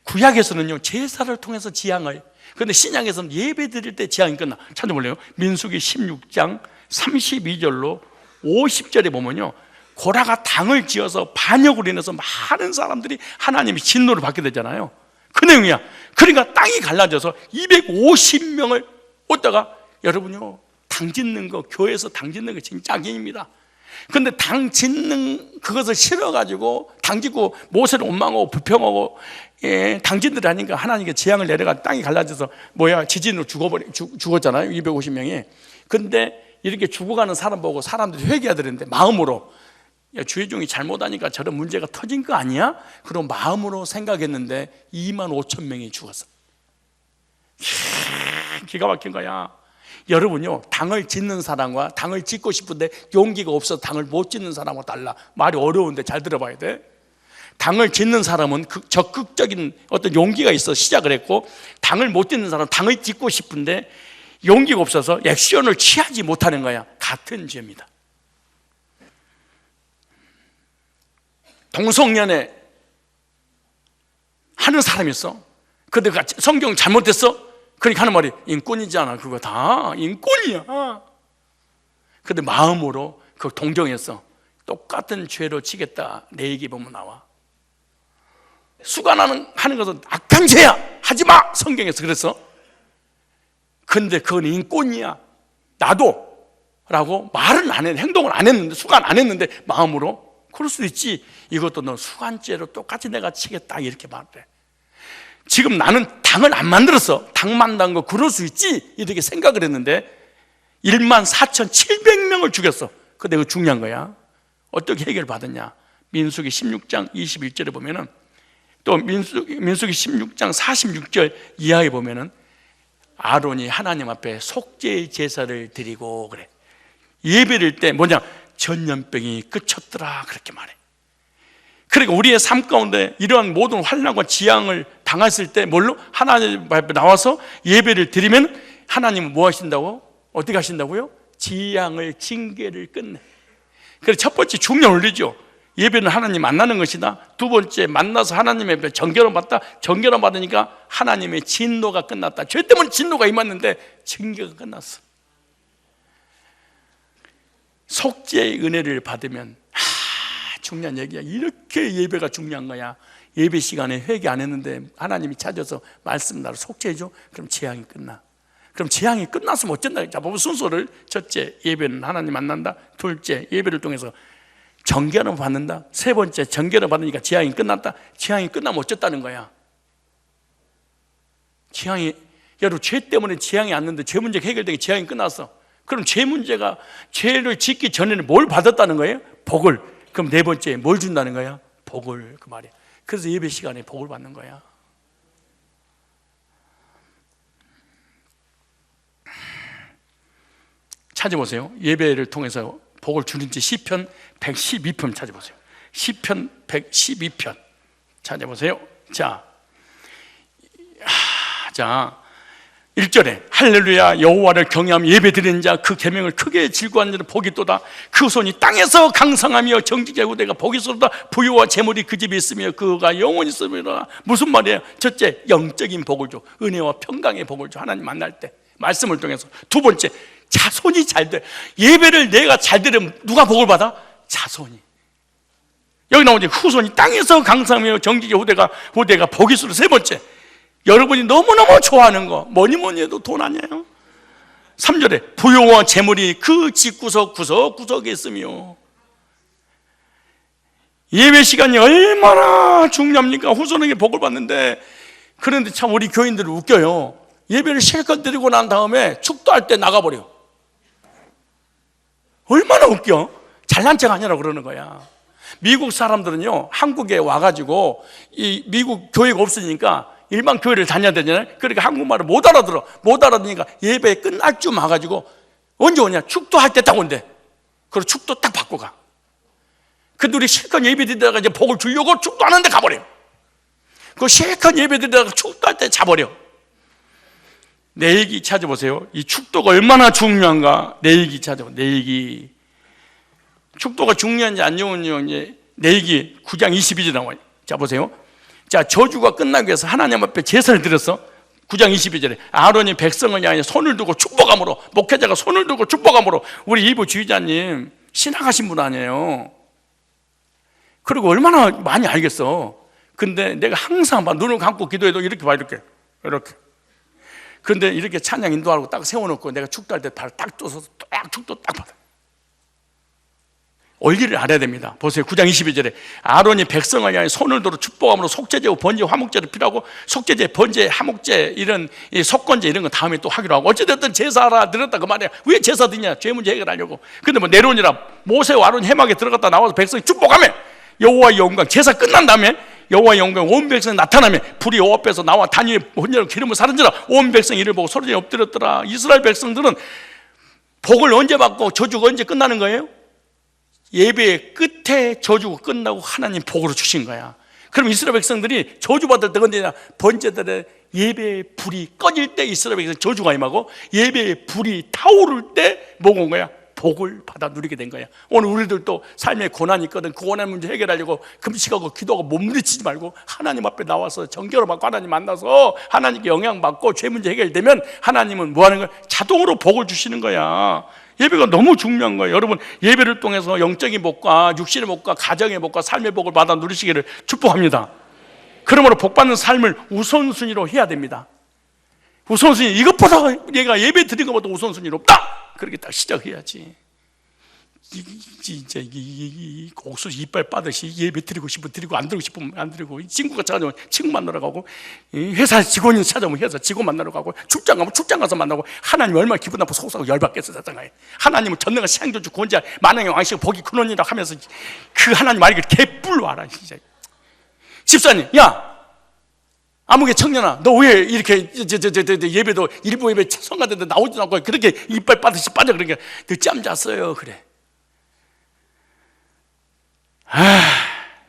구약에서는요 제사를 통해서 재앙을, 그런데 신약에서는 예배 드릴 때 재앙이 끝나. 찾아볼래요? 민수기 16장 32절로 50절에 보면요, 고라가 당을 지어서 반역으로 인해서 많은 사람들이 하나님의 진노를 받게 되잖아요. 그 내용이야. 그러니까 땅이 갈라져서 250명을 얻다가, 여러분요, 당 짓는 거, 교회에서 당 짓는 거 진짜 악인입니다. 근데 당 짓는 그것을 싫어가지고 당 짓고 모세를 원망하고 불평하고 당진들 하니까 하나님께 재앙을 내려가 땅이 갈라져서 지진으로 죽었잖아요, 250명이. 근데 이렇게 죽어가는 사람 보고 사람들이 회개해야 되는데, 마음으로, 야, 주의 종이 잘못하니까 저런 문제가 터진 거 아니야? 그럼 마음으로 생각했는데 2만 5천 명이 죽었어. 기가 막힌 거야. 여러분요, 당을 짓는 사람과 당을 짓고 싶은데 용기가 없어서 당을 못 짓는 사람하고 달라. 말이 어려운데 잘 들어봐야 돼. 당을 짓는 사람은 적극적인 어떤 용기가 있어 시작을 했고, 당을 못 짓는 사람은 당을 짓고 싶은데 용기가 없어서 액션을 취하지 못하는 거야. 같은 죄입니다. 동성연애 하는 사람이 있어. 근데 성경 잘못됐어? 그러니까 하는 말이, 인권이잖아. 그거 다 인권이야. 근데 마음으로 그걸 동정했어. 똑같은 죄로 지겠다. 내 얘기 보면 나와. 수간하는 것은 악한 죄야, 하지마, 성경에서 그랬어. 근데 그건 인권이야, 나도 라고 말은 안 했는데, 행동을 안 했는데, 수간 안 했는데 마음으로, 그럴 수도 있지. 이것도 너 수간죄로 똑같이 내가 치겠다, 이렇게 말해. 지금 나는 당을 안 만들었어. 당 만든 거 그럴 수 있지, 이렇게 생각을 했는데 14,700명을 죽였어. 근데 그거 중요한 거야. 어떻게 해결받았냐? 민수기 16장 21절에 보면은, 또 민수기 16장 46절 이하에 보면은, 아론이 하나님 앞에 속죄의 제사를 드리고 그래. 예배를 때 뭐냐? 전염병이 그쳤더라, 그렇게 말해. 그러니까 우리의 삶 가운데 이러한 모든 환난과 지향을 당했을 때 뭘로? 하나님 앞에 나와서 예배를 드리면 하나님은 뭐 하신다고? 어떻게 하신다고요? 지향을, 징계를 끝내. 그래서 첫 번째 중요한 원리죠. 예배는 하나님 만나는 것이다. 두 번째, 만나서 하나님의 앞에 정결함 받다. 정결함 받으니까 하나님의 진노가 끝났다. 죄 때문에 진노가 임했는데 징계가 끝났어. 속죄의 은혜를 받으면, 중요한 얘기야. 이렇게 예배가 중요한 거야. 예배 시간에 회개 안 했는데 하나님이 찾아서 말씀 나를 속죄해줘. 그럼 재앙이 끝나. 그럼 재앙이 끝났으면 어쩐다. 자, 보면 순서를, 첫째, 예배는 하나님 만난다. 둘째, 예배를 통해서 정결함을 받는다. 세 번째, 정결함을 받으니까 재앙이 끝났다. 재앙이 끝나면 어쩌다는 거야? 재앙이, 여러분, 죄 때문에 재앙이 왔는데 죄 문제가 해결되니 재앙이 끝났어. 그럼 죄를 짓기 전에는 뭘 받았다는 거예요? 복을. 그럼 네 번째, 뭘 준다는 거야? 복을, 그 말이야. 그래서 예배 시간에 복을 받는 거야. 찾아보세요. 예배를 통해서 복을 주는지 시편 112편 찾아보세요. 시편 112편 찾아보세요. 자, 1절에 할렐루야, 여호와를 경외하며 예배드리는 자, 그 계명을 크게 질구하는 자는 복이 있도다. 그 손이 땅에서 강성하며 정직하게 후대가 복이 있도다. 부유와 재물이 그 집에 있으며 그가 영원히 있으리라. 무슨 말이에요? 첫째, 영적인 복을 줘. 은혜와 평강의 복을 줘. 하나님 만날 때 말씀을 통해서. 두 번째, 자손이 잘 돼. 예배를 내가 잘 드리면 누가 복을 받아? 자손이. 여기 나오지, 후손이 땅에서 강성하며 정직하게 후대가 복이 있으리라. 세 번째, 여러분이 너무너무 좋아하는 거, 뭐니 해도 돈 아니에요? 3절에 부유와 재물이 그 집구석 구석구석에 있으며. 예배 시간이 얼마나 중요합니까? 후손에게 복을 받는데. 그런데 참 우리 교인들은 웃겨요. 예배를 실컷 드리고 난 다음에 축도할 때 나가버려. 얼마나 웃겨? 잘난 척 아니라 그러는 거야. 미국 사람들은요, 한국에 와가지고 이 미국 교회가 없으니까 일반 교회를 다녀야 되잖아요. 그러니까 한국말을 못 알아들으니까 예배 끝날 쯤 와가지고 언제 오냐? 축도할 때 딱 온대. 그리고 축도 딱 받고 가. 근데 우리 실컷 예배 드리다가 이제 복을 주려고 축도하는데 가버려. 그 실컷 예배 드리다가 축도할 때 자버려. 내 얘기 찾아보세요. 이 축도가 얼마나 중요한가. 내 얘기 찾아보세요. 내 얘기. 축도가 중요한지 안 중요한지 내 얘기 9장 22절 나와요. 자, 보세요. 자, 저주가 끝나기 위해서 하나님 앞에 제사를 드렸어. 9장 22절에 아론이 백성을 향해 손을 들고 축복함으로, 목회자가 손을 들고 축복함으로. 우리 일부 주의자님 신학하신 분 아니에요. 그리고 얼마나 많이 알겠어. 근데 내가 항상 봐, 눈을 감고 기도해도 이렇게 봐, 이렇게. 근데 이렇게 찬양 인도하고 딱 세워놓고 내가 축도할 때 발을 딱 쪄서 딱 축도 딱 받아. 원리를 알아야 됩니다. 보세요. 9장 22절에 아론이 백성을 향해 손을 들어 축복함으로 속죄제와 번제, 화목제를 필요하고, 속죄제, 번제, 화목제, 이런 속건제 이런 거 다음에 또 하기로 하고, 어찌됐든 제사하라 드렸다 그 말이야. 왜 제사 드냐? 죄 문제 해결하려고. 근데 뭐 내론이라 모세와 아론이 해막에 들어갔다 나와서 백성이 축복하며 여호와의 영광, 제사 끝난 다음에 여호와의 영광 온 백성이 나타나며 불이 여호와 앞에서 나와 단위의 혼혈로 기름을 사른지라 온 백성이 이를 보고 소리에 엎드렸더라. 이스라엘 백성들은 복을 언제 받고 저주가 언제 끝나는 거예요? 예배의 끝에 저주가 끝나고 하나님 복으로 주신 거야. 그럼 이스라엘 백성들이 저주받을 때 언제냐? 번제들의 예배의 불이 꺼질 때 이스라엘 백성 저주가 임하고, 예배의 불이 타오를 때 뭐가 온 거야? 복을 받아 누리게 된 거야. 오늘 우리들도 삶에 고난이 있거든. 그 고난 문제 해결하려고 금식하고 기도하고 몸부림치지 말고 하나님 앞에 나와서 정결을 받고 하나님 만나서 하나님께 영향받고 죄 문제 해결되면 하나님은 뭐 하는 거야? 자동으로 복을 주시는 거야. 예배가 너무 중요한 거예요. 여러분, 예배를 통해서 영적인 복과 육신의 복과 가정의 복과 삶의 복을 받아 누리시기를 축복합니다. 그러므로 복받는 삶을 우선순위로 해야 됩니다. 우선순위, 이것보다 내가 예배 드린 것보다 우선순위로 없다! 그렇게 딱 시작해야지. 진짜 옥수수 이빨 빠듯이 예배 드리고 싶으면 드리고, 안 드리고 싶으면 안 드리고, 친구가 찾아오면 친구 만나러 가고, 회사 직원이 찾아오면 회사 직원 만나러 가고, 출장 가면 출장 가서 만나고. 하나님 얼마나 기분 나쁘고 속상하고 열받겠어. 세상에 하나님은 전능한 창조주 구원자 만왕의 왕이시고 복이 근원이라고 하면서 그 하나님 말이 개뿔로 알아. 진짜. 집사님, 야 아무개 청년아, 너 왜 이렇게 예배도 일부 예배 성가대도 나오지도 않고 그렇게 이빨 빠듯이 빠져? 그러니까 늦잠 잤어요. 그래.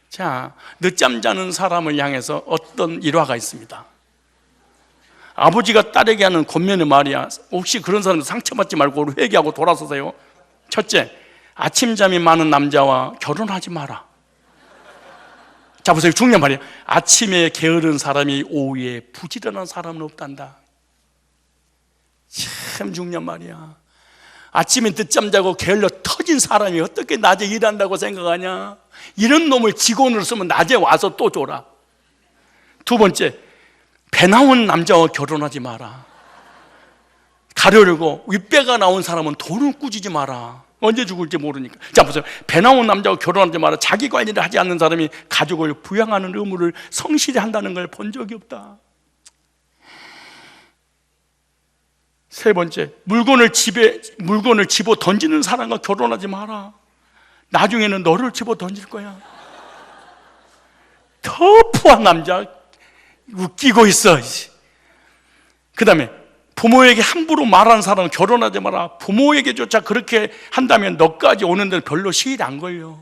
자, 늦잠 자는 사람을 향해서 어떤 일화가 있습니다. 아버지가 딸에게 하는 권면의 말이야. 혹시 그런 사람들 상처받지 말고 회개하고 돌아서세요. 첫째, 아침잠이 많은 남자와 결혼하지 마라. 자, 보세요. 중요한 말이에요. 아침에 게으른 사람이 오후에 부지런한 사람은 없단다. 참 중요한 말이야. 아침에 늦잠 자고 게을러 터진 사람이 어떻게 낮에 일한다고 생각하냐? 이런 놈을 직원으로 쓰면 낮에 와서 또 줘라. 두 번째, 배 나온 남자와 결혼하지 마라. 가려고 윗배가 나온 사람은 돈을 꾸지지 마라. 언제 죽을지 모르니까. 자, 보세요. 배 나온 남자와 결혼하지 마라. 자기 관리를 하지 않는 사람이 가족을 부양하는 의무를 성실히 한다는 걸 본 적이 없다. 세 번째, 물건을 집어 던지는 사람과 결혼하지 마라. 나중에는 너를 집어 던질 거야. 터프한 남자 웃기고 있어. 그 다음에 부모에게 함부로 말하는 사람은 결혼하지 마라. 부모에게조차 그렇게 한다면 너까지 오는 데는 별로 시일 안 걸려.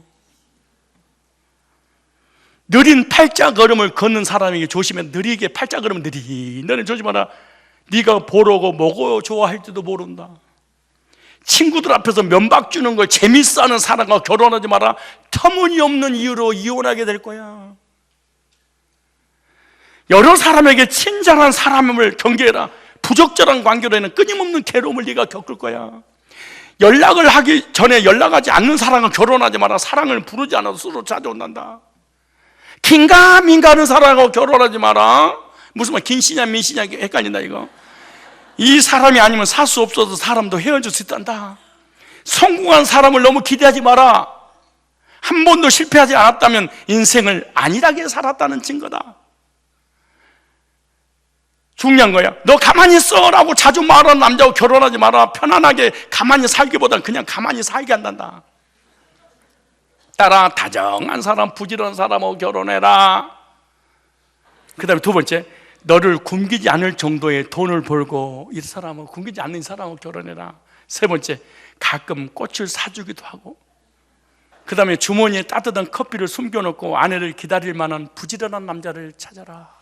느린 팔자걸음을 걷는 사람에게 조심해. 느리게 팔자걸음을 느리. 너는 조심하라. 네가 보러고 먹어 좋아할지도 모른다. 친구들 앞에서 면박 주는 걸 재밌어 하는 사람과 결혼하지 마라. 터무니없는 이유로 이혼하게 될 거야. 여러 사람에게 친절한 사람을 경계해라. 부적절한 관계로는 끊임없는 괴로움을 네가 겪을 거야. 연락을 하기 전에 연락하지 않는 사람과 결혼하지 마라. 사랑을 부르지 않아도 서로 찾아온단다. 긴가민가 하는 사람하고 결혼하지 마라. 무슨 말 긴시냐 민시냐 헷갈린다 이거. 이 사람이 아니면 살 수 없어서 사람도 헤어질 수 있단다. 성공한 사람을 너무 기대하지 마라. 한 번도 실패하지 않았다면 인생을 안일하게 살았다는 증거다. 중요한 거야. 너 가만히 있어라고 자주 말하는 남자하고 결혼하지 마라. 편안하게 가만히 살기보다는 그냥 가만히 살게 한단다. 따라 다정한 사람, 부지런한 사람하고 결혼해라. 그 다음에 두 번째, 너를 굶기지 않을 정도의 돈을 벌고 이 사람하고 굶기지 않는 사람하고 결혼해라. 세 번째, 가끔 꽃을 사주기도 하고, 그 다음에 주머니에 따뜻한 커피를 숨겨놓고 아내를 기다릴 만한 부지런한 남자를 찾아라.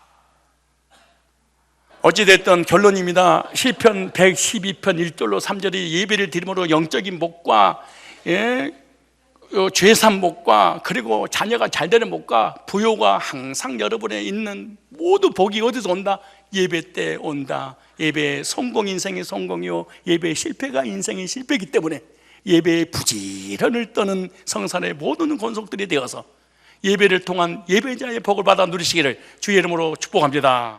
어찌됐든 결론입니다. 시편 112편 1절로 3절이 예배를 드림으로 영적인 복과 죄산 복과 그리고 자녀가 잘 되는 복과 부요가 항상 여러분에 있는 모두 복이 어디서 온다? 예배 때 온다. 예배의 성공 인생의 성공이요 예배의 실패가 인생의 실패이기 때문에 예배의 부지런을 떠는 성산의 모든 권속들이 되어서 예배를 통한 예배자의 복을 받아 누리시기를 주의 이름으로 축복합니다.